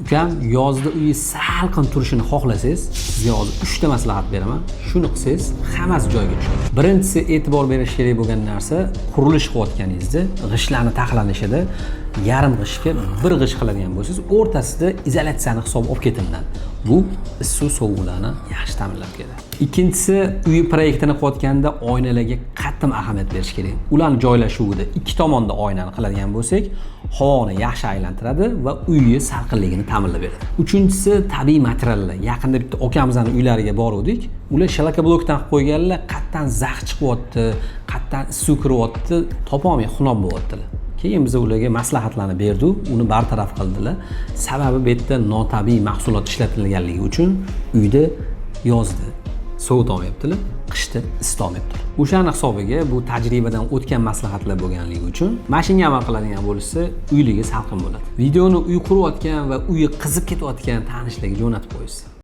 Ukam, yozda uyi salqin turishini xohlasangiz, sizga hozir 3 ta maslahat beraman. Shuni qilsangiz, hammasi joyiga tushadi. Birinchisi, e'tibor berish kerak bo'lgan narsa, qurilish qilayotganingizda g'ishtlarning taxlanishida yarim g'ishtga bir g'isht qiladigan bo'lsangiz, o'rtasida izolyatsiyani hisob olib ketinglar. Bu issiq sovuqlarni yaxshi ta'minlab keladi. Ikkinchisi, uy proyektini qilayotganda oynalarga qattiq ahamiyat berish kerak. Ularning joylashuvida ikki tomonda oynani qiladigan bo'lsak, havoni yaxshi aylantiradi va uyni salqinligini ta'minlab beradi. Uchinchisi, tabiiy materiallar. Yaqinda bitta okamizning uylariga bordik. Ular shalaka blokdan qilib qo'yganlar, qatdan zax chiqyapti, qatdan issiq kiryapti, topolmay xunob bo'lyaptilar. Keyin biz ularga maslahatlarni berdik, uni bartaraf qildilar. Sababi bu yerda notabiiy mahsulot ishlatilganligi uchun uyda yozda sovutolmayaptilar, qishda isitolmayaptilar. O'shani hisobiga bu tajribadan o'tgan maslahatlar bo'lganligi uchun mashinaga amal qiladigan bo'lsa, uyligi salqin bo'ladi. Videoni uy qurayotgan va uyi qizib ketayotgan tanishlarga jo'natib qo'yasiz.